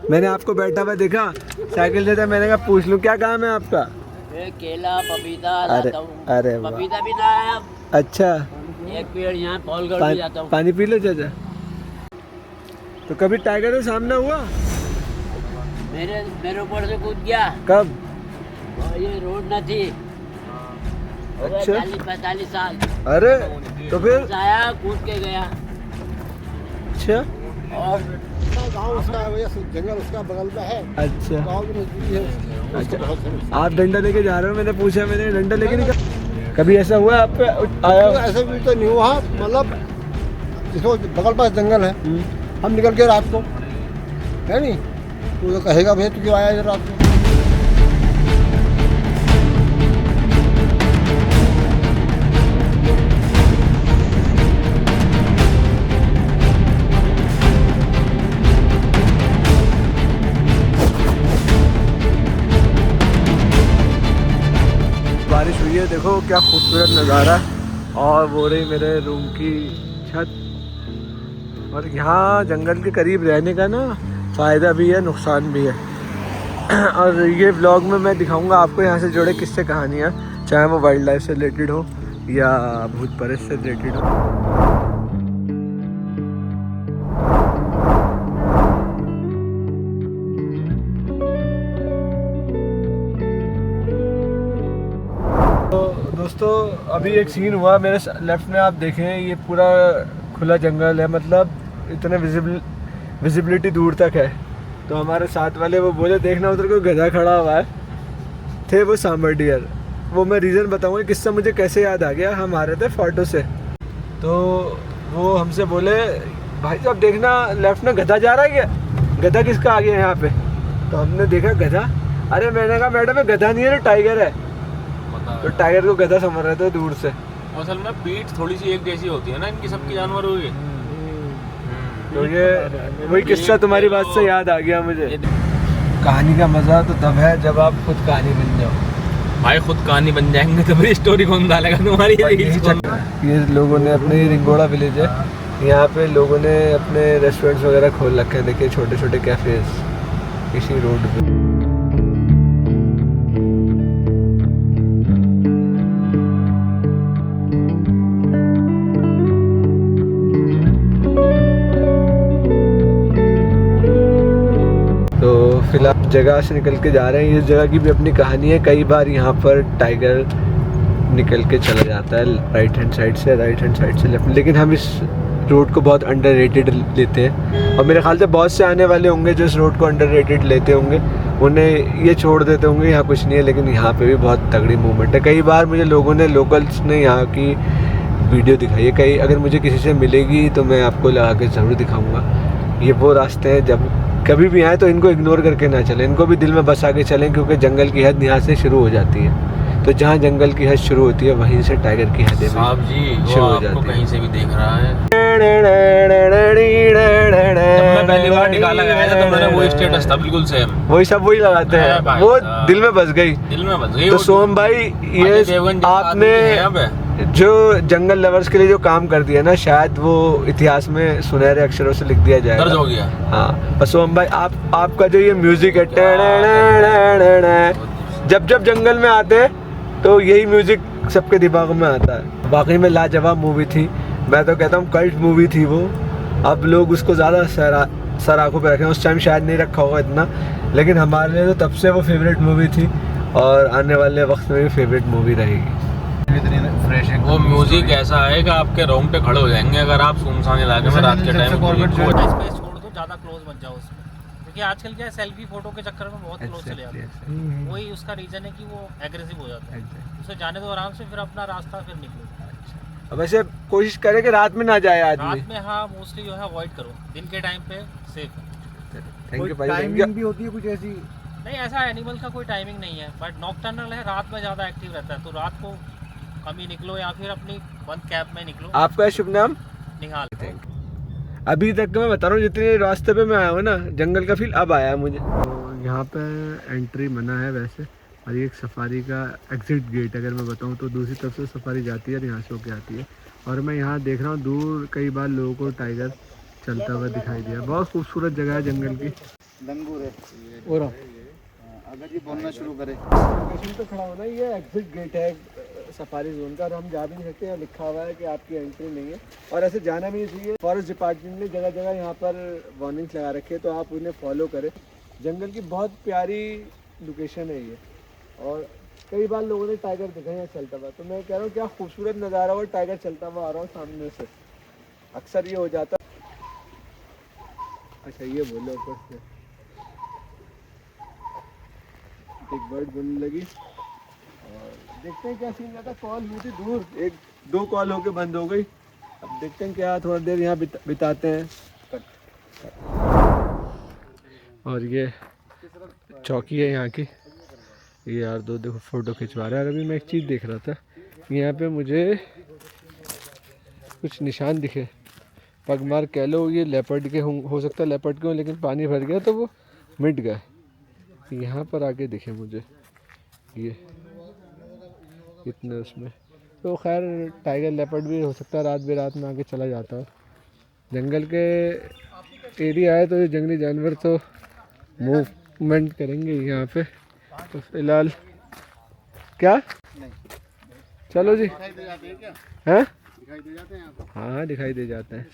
मैंने आपको बैठा हुआ देखा साइकिल से, था मैंने कहा पूछ लूँ क्या काम है आपका। केला पपीता अरे अरे वाह। पपीता भी लाया। अच्छा एक पेड़ यहाँ फॉल कर भी जाता हूँ। पानी पी लो चाचा। तो कभी टाइगर से सामना हुआ? मेरे ऊपर से कूद गया। कब? ये रोड न थी। अच्छा 40-45 साल। अरे तो फिर आया कूद के गया। अच्छा और गाँव उसका जंगल उसका बगल में है। अच्छा गाँव की नजदीक है। अच्छा आप डंडा लेके जा रहे हो? मैंने पूछा, मैंने डंडा लेके नहीं। कभी ऐसा हुआ आप पे आया? ऐसा भी तो नहीं हुआ, मतलब जिसको बगल पास जंगल है, हम निकल के रात को, है नहीं, तो कहेगा भैया तू क्यों आया इधर रात को। बारिश हुई है, देखो क्या खूबसूरत नज़ारा है। और वो रही मेरे रूम की छत। और यहाँ जंगल के करीब रहने का ना फ़ायदा भी है, नुकसान भी है। और ये व्लॉग में मैं दिखाऊंगा आपको यहाँ से जुड़े किस्से कहानियाँ, चाहे वो वाइल्ड लाइफ से रिलेटेड हो या भूत परस्त से रिलेटेड हो। दोस्तों अभी एक सीन हुआ मेरे लेफ्ट में, आप देखें ये पूरा खुला जंगल है, मतलब इतने विजिबिलिटी दूर तक है। तो हमारे साथ वाले वो बोले देखना उधर कोई गधा खड़ा हुआ है, थे वो सांबर डियर। वो मैं रीज़न बताऊँगा किस्सा मुझे कैसे याद आ गया। हम आ रहे थे फोटो से, तो वो हमसे बोले भाई साहब देखना लेफ्ट में गधा जा रहा है क्या, गधा किसका आ गया यहाँ पे। तो हमने देखा गधा, अरे मैंने कहा मैडम ये गधा नहीं है, टाइगर है। तो टाइगर को गधा समझ रहे थे दूर से। असल में पीठ थोड़ी सी एक जैसी होती है ना इनकी, सबकी जानवरों की। तो ये वही किस्सा तुम्हारी बात से याद आ गया मुझे। कहानी का मजा तो तब है जब आप खुद कहानी बन जाओ। भाई खुद कहानी बन जाएंगे तो फिर स्टोरी कौन डालेगा तुम्हारी। ये लोगों ने अपने रिंगोड़ा विलेज है, यहाँ पे लोगों ने अपने रेस्टोरेंट्स वगैरह खोल रखे हैं। देखिए छोटे छोटे कैफेज इसी रोड पे। फिलहाल जगह से निकल के जा रहे हैं। इस जगह की भी अपनी कहानी है। कई बार यहाँ पर टाइगर निकल के चला जाता है राइट हैंड साइड से लेफ्ट, लेकिन हम इस रोड को बहुत अंडररेटेड लेते हैं। और मेरे ख्याल से बहुत से आने वाले होंगे जो इस रोड को अंडररेटेड लेते होंगे, उन्हें ये छोड़ देते होंगे यहाँ कुछ नहीं है, लेकिन यहाँ पे भी बहुत तगड़ी मूवमेंट है। कई बार मुझे लोगों ने, लोकल्स ने यहाँ की वीडियो दिखाई है। कई अगर मुझे किसी से मिलेगी तो मैं आपको लगा के ज़रूर दिखाऊँगा। ये वो रास्ते हैं, जब कभी भी आए तो इनको इग्नोर करके ना चलें, इनको भी दिल में बसा के चलें, क्योंकि जंगल की हद यहाँ से शुरू हो जाती है। तो जहाँ जंगल की हद शुरू होती है वहीं से टाइगर की हदें साहब जी शुरू हो आपको जाती है। कहीं से भी देख रहा है। मैं पहली बार निकाला गया था तो मैंने वो स्टेटस था बिल्कुल सेम, वही सब वही लगाते हैं, वो दिल में बस गई। दिल में बस गई। तो सोम भाई ये आपने जो जंगल लवर्स के लिए जो काम कर दिया ना, शायद वो इतिहास में सुनहरे अक्षरों से लिख दिया जाएगा। दर्ज हो गया। हाँ सोम भाई आपका जो ये म्यूजिक है, जब जब जंगल में आते हैं तो यही म्यूजिक सबके दिमाग में आता है। वाकई में लाजवाब मूवी थी, मैं तो कहता हूँ कल्ट मूवी थी वो। अब लोग उसको ज़्यादा सर आंखों पे रखें, उस टाइम शायद नहीं रखा होगा इतना, लेकिन हमारे लिए तो तब से वो फेवरेट मूवी थी और आने वाले वक्त में भी फेवरेट मूवी रहेगी। वो म्यूजिक ऐसा है कि आपके रोंगटे खड़े हो जाएंगे अगर आप सुनसान इलाके में रात के टाइम छोड़ दो, ज़्यादा क्लोज मत जाओ उसमें, क्योंकि आजकल क्या है सेल्फी फोटो के चक्कर में बहुत क्लोज चले जाते हैं। वही उसका रीजन है कि वो एग्रेसिव हो जाता है। उसे जाने दो आराम से, फिर अपना रास्ता फिर निकलो। वैसे कोशिश करें कि रात में ना जाए आदमी। रात में हाँ मोस्टली जो है अवॉइड करो, दिन के टाइम पे सेफ है। थैंक यू भाई। टाइमिंग भी होती है कुछ ऐसी? नहीं ऐसा एनिमल का कोई टाइमिंग नहीं है, बट नॉकटर्नल है, रात में ज़्यादा एक्टिव रहता है, तो रात को कम ही निकलो या फिर अपनी बंद कैब में निकलो। आपका शुभ नाम? निहाल। अभी तक मैं बता रहा हूँ जितने रास्ते पे मैं आया हूँ ना, जंगल का फील अब आया मुझे। तो यहाँ पे एंट्री मना है वैसे, और ये एक सफारी का एग्जिट गेट अगर मैं बताऊँ तो दूसरी तरफ से सफारी जाती है और यहाँ से होके आती है। और मैं यहाँ देख रहा हूँ दूर कई बार लोगों को टाइगर चलता हुआ दिखाई दिया। बहुत खूबसूरत जगह है जंगल की। लंगूर है। और अगर ये बोलना शुरू करे लोकेशन पे खड़ा होना, ये एग्जिट गेट है सफारी जोन का, और हम जा भी नहीं सकते। यहाँ लिखा हुआ है कि आपकी एंट्री नहीं है, और ऐसे जाना भी नहीं चाहिए। फॉरेस्ट डिपार्टमेंट ने जगह जगह यहाँ पर वार्निंग्स लगा रखी है, तो आप उन्हें फॉलो करें। जंगल की बहुत प्यारी लोकेशन है ये, और कई बार लोगों ने टाइगर देखा यहाँ चलता हुआ, तो मैं कह रहा हूँ क्या खूबसूरत नज़ारा हुआ, टाइगर चलता हुआ आ रहा हूँ सामने से। अक्सर ये हो जाता। अच्छा ये बोलो ऊपर से एक बर्ड बोलने लगी, और देखते हैं क्या सीन जाता। कॉल हुई थी दूर, एक दो कॉल होके बंद हो गई। अब देखते हैं क्या थोड़ा देर यहाँ बिताते हैं। और ये चौकी है यहाँ की। ये यार दो देखो फोटो खिंचवा रहा है। और अभी मैं एक चीज़ देख रहा था, यहाँ पे मुझे कुछ निशान दिखे, पगमार कह लो, ये लेपर्ड के हो सकता है लेपर्ड के हो, लेकिन पानी भर गया तो वो मिट गए। यहाँ पर आके दिखे मुझे ये इतने उसमें, तो खैर टाइगर लेपर्ड भी हो सकता है रात बेरात में आके चला जाता है। जंगल के एरिया है तो ये जंगली जानवर तो मूवमेंट करेंगे यहाँ पे। तो फिलहाल क्या चलो जी हैं, हाँ दिखाई दे जाते हैं।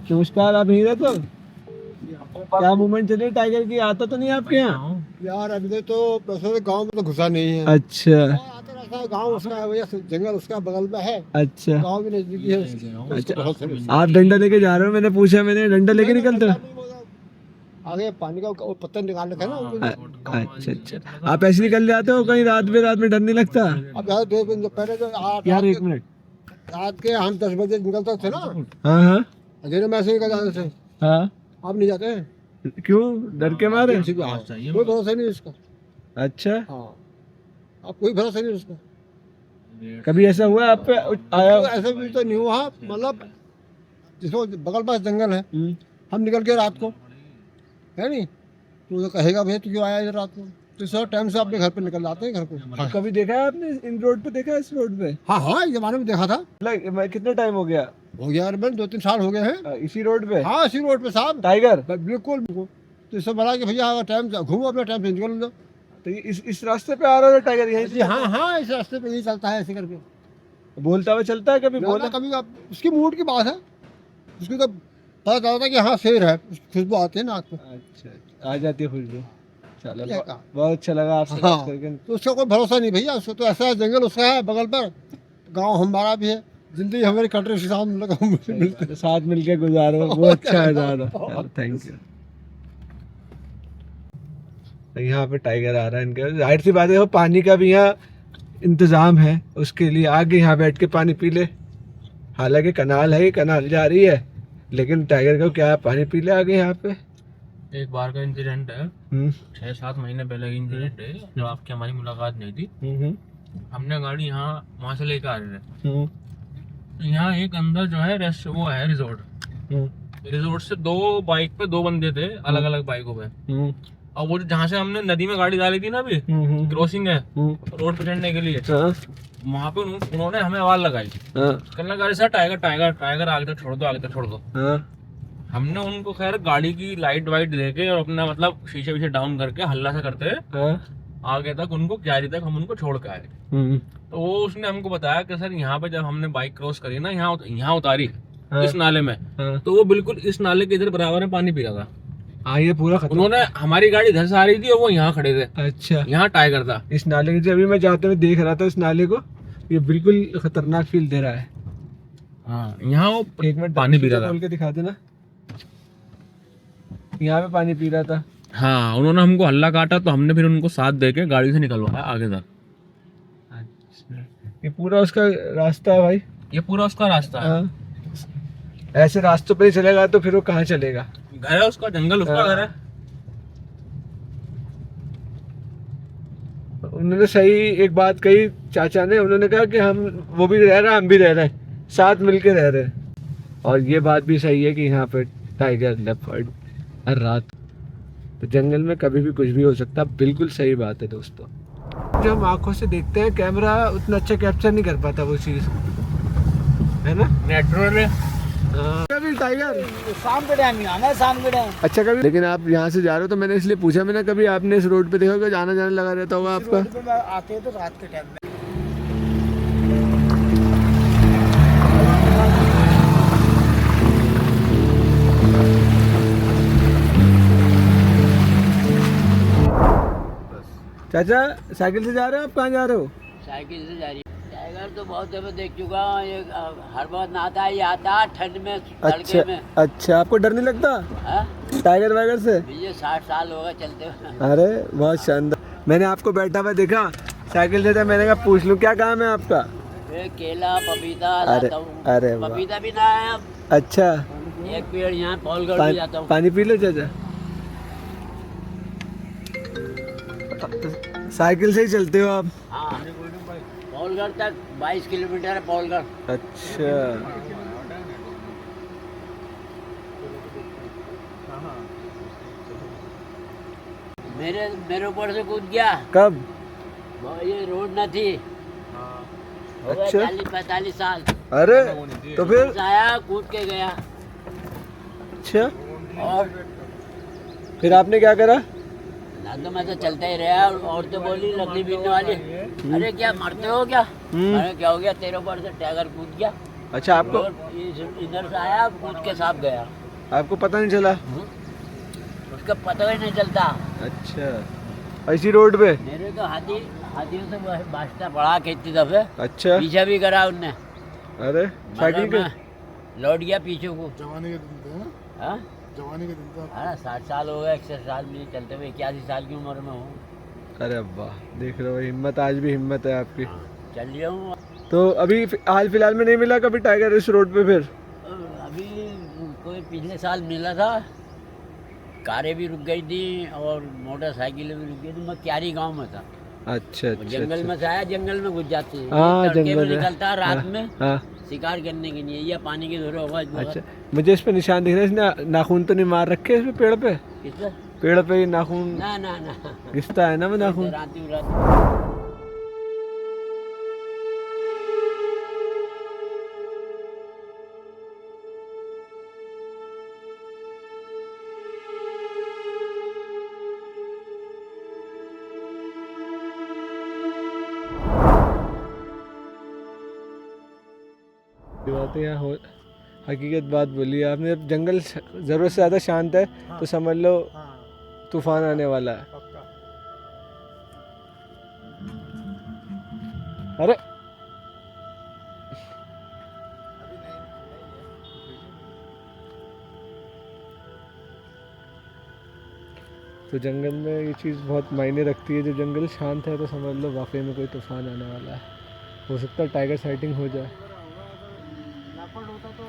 नमस्कार, आप यहीं रहते हो? क्या मूवमेंट चल रही है टाइगर की? आता तो नहीं आपके यहाँ? यार अभी तो वैसे गांव में तो घुसा नहीं है। अच्छा आता रहता है, गांव उसका है, वही जंगल उसका बगल में है। अच्छा गांव भी नजदीकी है उसके। अच्छा, आप डंडा लेके जा रहे हो? मैंने पूछा, मैंने डंडा लेके निकलते हो? आगे पानी का वो पत्थर निकाल रखा है ना उनको। अच्छा अच्छा, आप ऐसे निकल जाते हो कहीं रात में डर नहीं लगता? अब यार 2 दिन पहले तो यार एक मिनट, रात के हम 10 बजे निकलते थे ना, हाँ हाँ अंधेरे में ऐसे निकल जाते थे। हाँ, आप नहीं जाते हैं? क्यों, डर के मारे? कोई भरोसा नहीं उसका। अच्छा, हाँ, अब कोई भरोसा नहीं उसका। कभी ऐसा हुआ आप पे आया? तो ऐसा भी तो नहीं हुआ, मतलब जिसको बगल पास जंगल है, हम निकल के रात को, है नहीं, तो वो कहेगा भैया तू क्यों आया इधर रात को, तो सर टाइम से अपने घर पे निकल जाते हैं घर को। हाँ। कभी देखा है आपने इन रोड पे? देखा है इस रोड पे? हाँ हाँ, इस जमाने में देखा था। कितना टाइम हो गया? हो गया यार, 2-3 साल हो गए हैं। इसी रोड पे? हाँ इसी रोड पे साहब, टाइगर? बिल्कुल बिल्कुल। तो इससे बड़ा कि भैया टाइम से घूमो, अपने टाइम से निकल दो। तो इस रास्ते पे आ रहा है टाइगर यहीं से? हाँ हाँ, इस रास्ते पे यही चलता है ऐसे करके। बोलता हुआ चलता है कभी? बोला कभी उसकी मूड की बात है, उसकी तो पता चलता है कि हाँ शेर है, खुशबू आती है नाक पे। अच्छा, आ जाती है खुशबू। चलो क्या बहुत अच्छा लगा आपसे हाँ। बात करके। तो उसका कोई भरोसा नहीं भैया, उसको तो ऐसा है, जंगल उसका है बगल पर, गांव हमारा भी है, जिंदगी हमारी कट रही साथ हम लोग मिलते हैं। साथ मिलके गुजारो, वो अच्छा है ज़्यादा। Thank you. यहाँ पे टाइगर आ रहा है इनके, जाहिर सी बात है वो पानी का भी यहाँ इंतज़ाम है, उसके लिए आगे यहाँ बैठ के पानी पी ले। हालांकि कनाल है, कनाल जा रही है, लेकिन टाइगर को क्या है, पानी पी ले आगे यहाँ पे। एक बार का इंसिडेंट है, 6-7 महीने पहले का इंसिडेंट है, जब आपकी हमारी मुलाकात नहीं थी। हमने गाड़ी यहाँ वहाँ से लेकर आ रहे थे, तो यहाँ एक अंदर जो है वो है रिजोर्ट से 2 बाइक पे 2 बंदे थे, अलग अलग बाइकों पे। और वो जहाँ से हमने नदी में गाड़ी डाली थी ना, अभी क्रॉसिंग है रोड पे चढ़ने के लिए, वहाँ पे उन्होंने हमें आवाज लगाई, कहने गाड़ी से टाइगर टाइगर टाइगर, आगे तक छोड़ दो, आगे तक छोड़ दो। हमने उनको खैर गाड़ी की लाइट वाइट देके और अपना मतलब शीशे वीशे डाउन करके हल्ला सा करते आगे तक उनको क्यारी तक हम उनको छोड़ के आए। तो वो उसने हमको बताया कि सर यहाँ पे जब हमने बाइक क्रॉस करी ना, यहाँ उतारी इस नाले में, तो वो बिल्कुल इस नाले के इधर बराबर में पानी पी रहा था। हाँ ये पूरा उन्होंने हमारी गाड़ी इधर से आ रही थी और वो यहाँ खड़े थे। अच्छा, यहाँ टाइगर था इस नाले के, अभी मैं जाते हुए देख रहा था इस नाले को, ये बिल्कुल खतरनाक फील दे रहा है। हाँ, यहाँ वो एक मिनट पानी पी रहा था, खोल के दिखा देना, यहाँ पे पानी पी रहा था। हाँ, उन्होंने हमको हल्ला काटा तो हमने फिर उनको साथ देके गाड़ी से निकलवाया आगे तक। अच्छा, ये पूरा उसका रास्ता है भाई? ये पूरा उसका रास्ता है। ऐसे रास्तों पे ही चलेगा तो फिर वो कहाँ चलेगा? घर है उसका, जंगल उसका घर है। उन्होंने सही एक बात कही चाचा ने, उन्होंने कहा कि हम, वो भी रह रहा है हम भी रह रहे हैं, साथ मिलके रह रहे हैं। और ये बात भी सही है कि यहाँ पे टाइगर लेपर्ड हर रात तो जंगल में कभी भी कुछ भी हो सकता है, बिल्कुल सही बात है दोस्तों। जो हम आंखों से देखते हैं कैमरा उतना अच्छा कैप्चर नहीं कर पाता वो चीज़, है ना। नेचुरल है। कभी टाइगर शाम के टाइम आना है, शाम के टाइम। अच्छा कभी, लेकिन आप यहाँ से जा रहे हो तो मैंने इसलिए पूछा, मैंने कभी आपने इस रोड पे देखा होगा, आना जाना लगा रहता होगा आपका। आते हैं तो रात के टाइम में। चाचा साइकिल से जा रहे हो, आप कहाँ जा रहे हो? साइकिल से जा रही है। टाइगर तो बहुत दफे देख चुका हूँ, ये हर बार नहाता है, ये आता है ठंड में, तड़के में। अच्छा आपको डर नहीं लगता हाँ? टाइगर वाइगर से? मुझे 60 साल होगा चलते हुए। अरे बहुत शानदार। मैंने आपको बैठा हुआ देखा साइकिल से, था मैंने कहा पूछ लूँ क्या काम है आपका। ये केला पपीता अरे लाता हूँ। अरे वाह। पपीता भी ना है अब। अच्छा एक पेड़ यहाँ पौलगढ़ भी जाता हूँ। पानी पी लो चाचा। साइकिल से ही चलते हो आप? हाँ, पौलगढ़ तक 22 किलोमीटर है पौलगढ़। अच्छा मेरे ऊपर से कूद गया। कब? ये रोड न थी। हो गए अच्छा। 40-45 साल। अरे तो फिर? बस आया कूद के गया। अच्छा और फिर आपने क्या करा? ना तो मैं तो चलता ही रहा, और तो बोली लकड़ी बीनने वाली, अरे क्या मरते हो क्या? अरे क्या हो गया, तेरे ऊपर से टाइगर कूद गया। अच्छा आपको और इधर से आया, कूद के साथ गया। आपको पता नहीं चला? उसका पता ही नहीं चलता। अच्छा ऐसी रोड पे? मेरे तो हाथियों से बास्ता पड़ा कितनी दफे। अच्छा पीछा भी करा उनने। अरे साइकिल के? लौट गया पीछे को। जवानी के दिन थे ना, हाँ? जवानी के दिन थे। हाँ, 60 साल हो गए, 61 साल में चलते हुए, 81 साल की उम्र में हूँ। अरे वाह, देख रहे हो हिम्मत, आज भी हिम्मत है आपकी। चल लिया हूँ। तो अभी हाल फिलहाल में नहीं मिला कभी टाइगर इस रोड पे फिर? अभी कोई पिछले साल मिला था, कारें भी रुक गई थी और मोटरसाइकिलें भी रुक गई थी। मैं क्यारी गांव में था। अच्छा अच्छा जंगल में से आया, जंगल में घुस जाते हैं। हाँ, तड़के जंगल में में। निकलता है रात हाँ, में हाँ शिकार करने के लिए, या पानी की धोरे होगा। अच्छा, मुझे इस पे निशान दिख रहा है, इसने नाखून तो नहीं मार रखे इस पे? पेड़ पे, किससे? पेड़ पे ही नाखून ना ना ना, घिसता है ना वो नाखून। राती रात। बात है यहाँ हो, हकीकत बात बोली है आपने। जब जंगल ज़रूरत से ज़्यादा शांत है तो समझ लो तूफान आने वाला है। अरे तो जंगल में ये चीज़ बहुत मायने रखती है, जब जंगल शांत है तो समझ लो वाकई में कोई तूफान आने वाला है। हो सकता है टाइगर साइटिंग हो जाए। होता तो